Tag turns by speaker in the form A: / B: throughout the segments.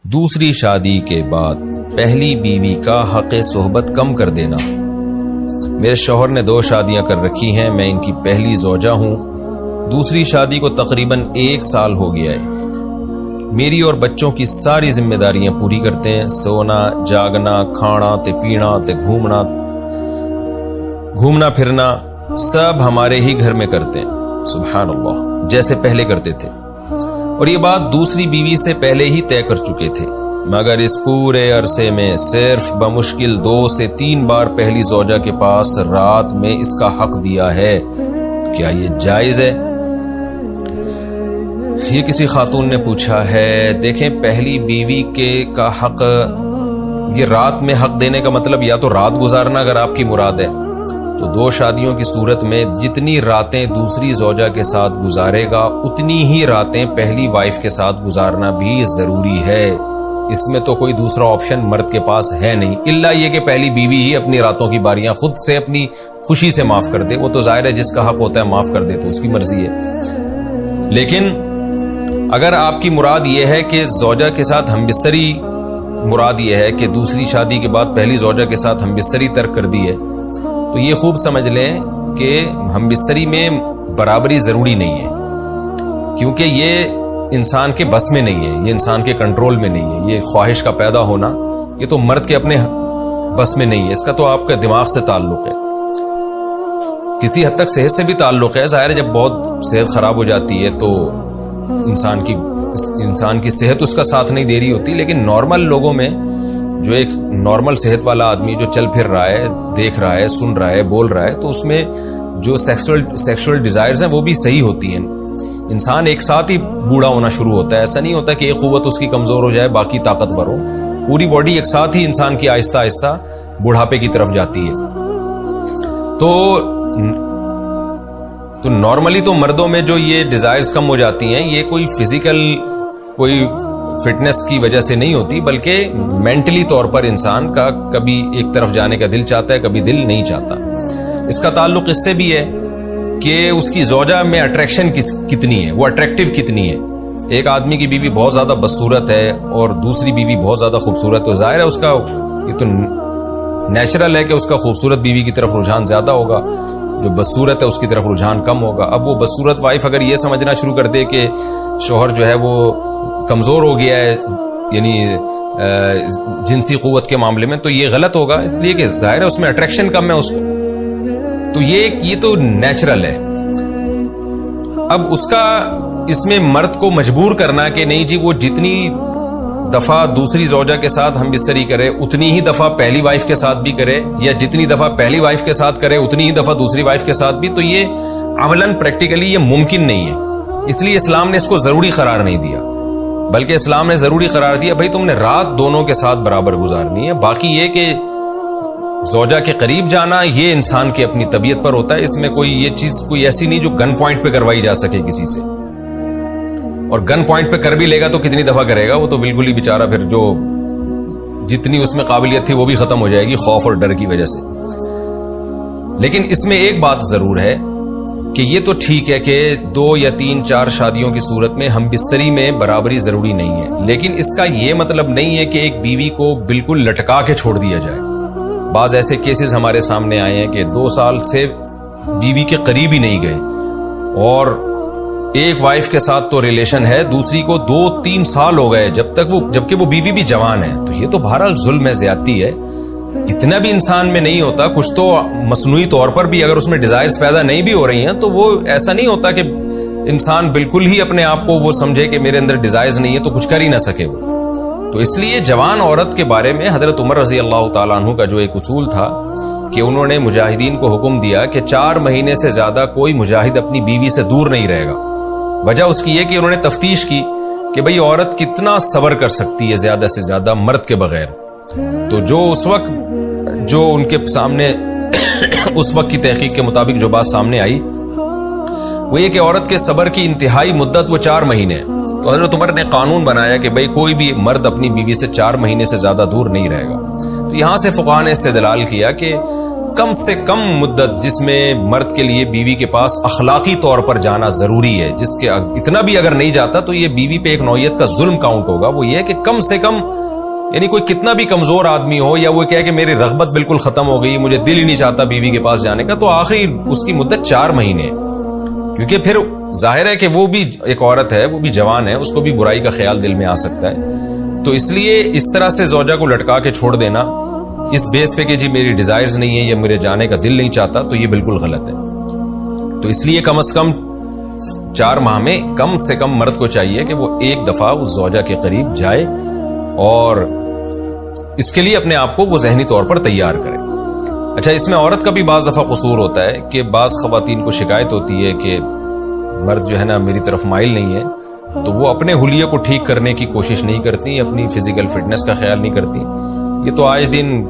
A: دوسری شادی کے بعد پہلی بیوی کا حق صحبت کم کر دینا۔ میرے شوہر نے 2 شادیاں کر رکھی ہیں، میں ان کی پہلی زوجہ ہوں۔ دوسری شادی کو تقریباً 1 سال ہو گیا ہے۔ میری اور بچوں کی ساری ذمہ داریاں پوری کرتے ہیں، سونا، جاگنا، کھانا تے پینا تے گھومنا پھرنا سب ہمارے ہی گھر میں کرتے ہیں، سبحان اللہ، جیسے پہلے کرتے تھے۔ اور یہ بات دوسری بیوی سے پہلے ہی طے کر چکے تھے، مگر اس پورے عرصے میں صرف بمشکل 2 سے 3 بار پہلی زوجہ کے پاس رات میں اس کا حق دیا ہے۔ کیا یہ جائز ہے؟ یہ کسی خاتون نے پوچھا ہے۔ دیکھیں، پہلی بیوی کا حق، یہ رات میں حق دینے کا مطلب یا تو رات گزارنا اگر آپ کی مراد ہے تو 2 شادیوں کی صورت میں جتنی راتیں دوسری زوجہ کے ساتھ گزارے گا اتنی ہی راتیں پہلی وائف کے ساتھ گزارنا بھی ضروری ہے۔ اس میں تو کوئی دوسرا آپشن مرد کے پاس ہے نہیں، الا یہ کہ پہلی بیوی ہی اپنی راتوں کی باریاں خود سے اپنی خوشی سے معاف کر دے۔ وہ تو ظاہر ہے جس کا حق ہوتا ہے معاف کر دے تو اس کی مرضی ہے۔ لیکن اگر آپ کی مراد یہ ہے کہ زوجہ کے ساتھ ہم بستری، مراد یہ ہے کہ دوسری شادی کے بعد پہلی زوجہ کے ساتھ ہم بستری ترک کر دی ہے، تو یہ خوب سمجھ لیں کہ ہم بستری میں برابری ضروری نہیں ہے، کیونکہ یہ انسان کے بس میں نہیں ہے، یہ انسان کے کنٹرول میں نہیں ہے۔ یہ خواہش کا پیدا ہونا یہ تو مرد کے اپنے بس میں نہیں ہے، اس کا تو آپ کا دماغ سے تعلق ہے، کسی حد تک صحت سے بھی تعلق ہے۔ ظاہر ہے جب بہت صحت خراب ہو جاتی ہے تو انسان کی صحت اس کا ساتھ نہیں دے رہی ہوتی، لیکن نارمل لوگوں میں جو ایک نارمل صحت والا آدمی جو چل پھر رہا ہے، دیکھ رہا ہے، سن رہا ہے، بول رہا ہے، تو اس میں جو سیکسول ڈیزائرز ہیں وہ بھی صحیح ہوتی ہیں۔ انسان ایک ساتھ ہی بوڑھا ہونا شروع ہوتا ہے، ایسا نہیں ہوتا کہ ایک قوت اس کی کمزور ہو جائے باقی طاقتور ہو، پوری باڈی ایک ساتھ ہی انسان کی آہستہ آہستہ بڑھاپے کی طرف جاتی ہے۔ تو نارملی تو مردوں میں جو یہ ڈیزائرز کم ہو جاتی ہیں، یہ کوئی فزیکل کوئی فٹنس کی وجہ سے نہیں ہوتی، بلکہ مینٹلی طور پر انسان کا کبھی ایک طرف جانے کا دل چاہتا ہے، کبھی دل نہیں چاہتا۔ اس کا تعلق اس سے بھی ہے کہ اس کی زوجہ میں اٹریکشن کتنی ہے، وہ اٹریکٹیو کتنی ہے۔ ایک آدمی کی بیوی بہت زیادہ بدصورت ہے اور دوسری بیوی بہت زیادہ خوبصورت، تو ظاہر ہے اس کا یہ تو نیچرل ہے کہ اس کا خوبصورت بیوی کی طرف رجحان زیادہ ہوگا، جو بدصورت ہے اس کی طرف رجحان کم ہوگا۔ اب وہ بدصورت وائف اگر یہ سمجھنا شروع کر دے کہ شوہر جو ہے وہ کمزور ہو گیا ہے، یعنی جنسی قوت کے معاملے میں، تو یہ غلط ہوگا، اس لیے کہ ظاہر ہے اس میں اٹریکشن کم ہے اس کو، تو یہ تو نیچرل ہے۔ اب اس میں مرد کو مجبور کرنا کہ نہیں جی وہ جتنی دفعہ دوسری زوجہ کے ساتھ ہم بستری کرے اتنی ہی دفعہ پہلی وائف کے ساتھ بھی کرے، یا جتنی دفعہ پہلی وائف کے ساتھ کرے اتنی ہی دفعہ دوسری وائف کے ساتھ بھی، تو یہ عملاً پریکٹیکلی یہ ممکن نہیں ہے۔ اس لیے اسلام نے اس کو ضروری قرار نہیں دیا، بلکہ اسلام نے ضروری قرار دیا بھائی تم نے رات دونوں کے ساتھ برابر گزارنی ہے۔ باقی یہ کہ زوجہ کے قریب جانا یہ انسان کی اپنی طبیعت پر ہوتا ہے، اس میں کوئی یہ چیز کوئی ایسی نہیں جو گن پوائنٹ پہ کروائی جا سکے کسی سے، اور گن پوائنٹ پہ کر بھی لے گا تو کتنی دفعہ کرے گا، وہ تو بالکل ہی بیچارہ پھر جو جتنی اس میں قابلیت تھی وہ بھی ختم ہو جائے گی خوف اور ڈر کی وجہ سے۔ لیکن اس میں ایک بات ضرور ہے کہ یہ تو ٹھیک ہے کہ 2 یا 3 4 شادیوں کی صورت میں ہم بستری میں برابری ضروری نہیں ہے، لیکن اس کا یہ مطلب نہیں ہے کہ ایک بیوی کو بالکل لٹکا کے چھوڑ دیا جائے۔ بعض ایسے کیسز ہمارے سامنے آئے ہیں کہ 2 سال سے بیوی کے قریب ہی نہیں گئے، اور ایک وائف کے ساتھ تو ریلیشن ہے، دوسری کو 2-3 سال ہو گئے جبکہ وہ بیوی بھی جوان ہے، تو یہ تو بہرحال ظلم ہے، زیادتی ہے۔ اتنا بھی انسان میں نہیں ہوتا، کچھ تو مصنوعی طور پر بھی اگر اس میں ڈیزائرز پیدا نہیں بھی ہو رہی ہیں تو وہ ایسا نہیں ہوتا کہ انسان بالکل ہی اپنے آپ کو وہ سمجھے کہ میرے اندر ڈیزائرز نہیں ہے تو کچھ کر ہی نہ سکے وہ۔ تو اس لیے جوان عورت کے بارے میں حضرت عمر رضی اللہ تعالیٰ عنہ کا جو ایک اصول تھا کہ انہوں نے مجاہدین کو حکم دیا کہ 4 مہینے سے زیادہ کوئی مجاہد اپنی بیوی سے دور نہیں رہے گا۔ وجہ اس کی یہ کہ انہوں نے تفتیش کی کہ بھئی عورت کتنا صبر کر سکتی ہے زیادہ سے زیادہ مرد کے بغیر، تو جو اس وقت جو ان کے سامنے اس وقت کی تحقیق کے مطابق جو بات سامنے آئی وہ یہ کہ عورت کے صبر کی انتہائی مدت وہ 4 مہینے ہے۔ تو حضرت عمر نے قانون بنایا کہ بھئی کوئی بھی مرد اپنی بیوی سے 4 مہینے سے زیادہ دور نہیں رہے گا۔ تو یہاں سے فقہاء نے استدلال کیا کہ کم سے کم مدت جس میں مرد کے لیے بیوی کے پاس اخلاقی طور پر جانا ضروری ہے، جس کے اتنا بھی اگر نہیں جاتا تو یہ بیوی پہ ایک نوعیت کا ظلم کاؤنٹ ہوگا، وہ یہ کہ کم سے کم، یعنی کوئی کتنا بھی کمزور آدمی ہو یا وہ کہے کہ میری رغبت بالکل ختم ہو گئی، مجھے دل ہی نہیں چاہتا بیوی کے پاس جانے کا، تو آخری اس کی مدت 4 مہینے، کیونکہ پھر ظاہر ہے کہ وہ بھی ایک عورت ہے، وہ بھی جوان ہے، اس کو بھی برائی کا خیال دل میں آ سکتا ہے۔ تو اس لیے اس طرح سے زوجہ کو لٹکا کے چھوڑ دینا اس بیس پہ کہ جی میری ڈیزائرز نہیں ہے یا میرے جانے کا دل نہیں چاہتا، تو یہ بالکل غلط ہے۔ تو اس لیے کم از کم 4 ماہ میں کم سے کم مرد کو چاہیے کہ وہ ایک دفعہ اس زوجہ کے قریب جائے اور اس کے لیے اپنے آپ کو وہ ذہنی طور پر تیار کرے۔ اچھا، اس میں عورت کا بھی بعض دفعہ قصور ہوتا ہے کہ بعض خواتین کو شکایت ہوتی ہے کہ مرد جو ہے نا میری طرف مائل نہیں ہے، تو وہ اپنے حلیے کو ٹھیک کرنے کی کوشش نہیں کرتی، اپنی فزیکل فٹنس کا خیال نہیں کرتی۔ یہ تو آج دن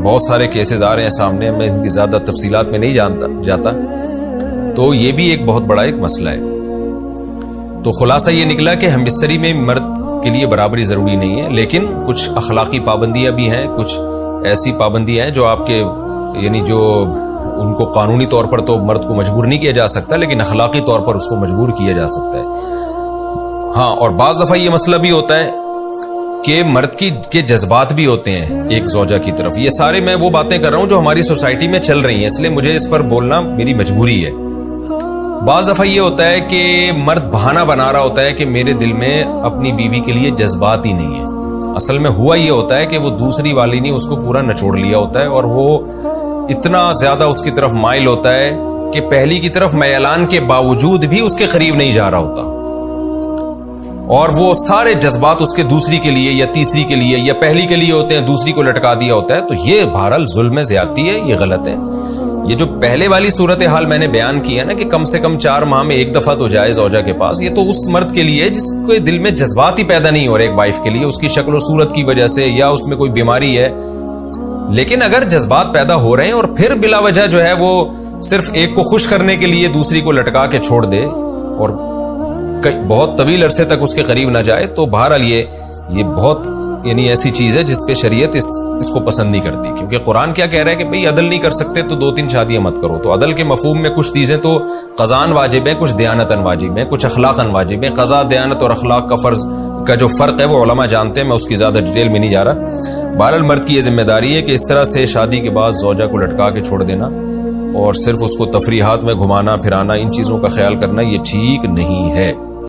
A: بہت سارے کیسز آ رہے ہیں سامنے، میں ان کی زیادہ تفصیلات میں نہیں جاتا، تو یہ بھی ایک بہت بڑا ایک مسئلہ ہے۔ تو خلاصہ یہ نکلا کہ ہم بستری میں مرد کے لیے برابری ضروری نہیں ہے، لیکن کچھ اخلاقی پابندیاں بھی ہیں، کچھ ایسی پابندیاں ہیں جو آپ کے، یعنی جو ان کو قانونی طور پر تو مرد کو مجبور نہیں کیا جا سکتا، لیکن اخلاقی طور پر اس کو مجبور کیا جا سکتا ہے۔ ہاں، اور بعض دفعہ یہ مسئلہ بھی ہوتا ہے کہ مرد کے جذبات بھی ہوتے ہیں ایک زوجہ کی طرف۔ یہ سارے میں وہ باتیں کر رہا ہوں جو ہماری سوسائٹی میں چل رہی ہیں، اس لیے مجھے اس پر بولنا میری مجبوری ہے۔ بعض دفعہ یہ ہوتا ہے کہ مرد بہانہ بنا رہا ہوتا ہے کہ میرے دل میں اپنی بیوی کے لیے جذبات ہی نہیں ہے، اصل میں ہوا یہ ہوتا ہے کہ وہ دوسری والی نے اس کو پورا نچوڑ لیا ہوتا ہے، اور وہ اتنا زیادہ اس کی طرف مائل ہوتا ہے کہ پہلی کی طرف میلان کے باوجود بھی اس کے قریب نہیں جا رہا ہوتا، اور وہ سارے جذبات اس کے دوسری کے لیے یا تیسری کے لیے یا پہلی کے لیے ہوتے ہیں، دوسری کو لٹکا دیا ہوتا ہے۔ تو یہ بہرحال ظلم ہے، زیادتی ہے، یہ غلط ہے۔ یہ جو پہلے والی صورتحال میں نے بیان کی ہے نا کہ کم سے کم 4 ماہ میں ایک دفعہ تو جائے زوجہ کے پاس، یہ تو اس مرد کے لیے جس کے دل میں جذبات ہی پیدا نہیں ہو رہے ایک وائف کے لیے، اس کی شکل و صورت کی وجہ سے یا اس میں کوئی بیماری ہے۔ لیکن اگر جذبات پیدا ہو رہے ہیں اور پھر بلا وجہ جو ہے وہ صرف ایک کو خوش کرنے کے لیے دوسری کو لٹکا کے چھوڑ دے اور بہت طویل عرصے تک اس کے قریب نہ جائے، تو بہرحال یہ بہت، یعنی ایسی چیز ہے جس پہ شریعت اس کو پسند نہیں کرتی، کیونکہ قرآن کیا کہہ رہا ہے کہ بھئی عدل نہیں کر سکتے تو 2-3 شادیاں مت کرو۔ تو عدل کے مفہوم میں کچھ چیزیں تو قضاً واجب ہیں، کچھ دیانتاً واجب ہیں، کچھ اخلاقاً واجب ہیں۔ قضا، دیانت اور اخلاق کا فرض کا جو فرق ہے وہ علماء جانتے ہیں، میں اس کی زیادہ ڈیٹیل میں نہیں جا رہا۔ بہرحال مرد کی یہ ذمہ داری ہے کہ اس طرح سے شادی کے بعد زوجہ کو لٹکا کے چھوڑ دینا اور صرف اس کو تفریحات میں گھمانا پھرانا، ان چیزوں کا خیال کرنا یہ ٹھیک نہیں ہے۔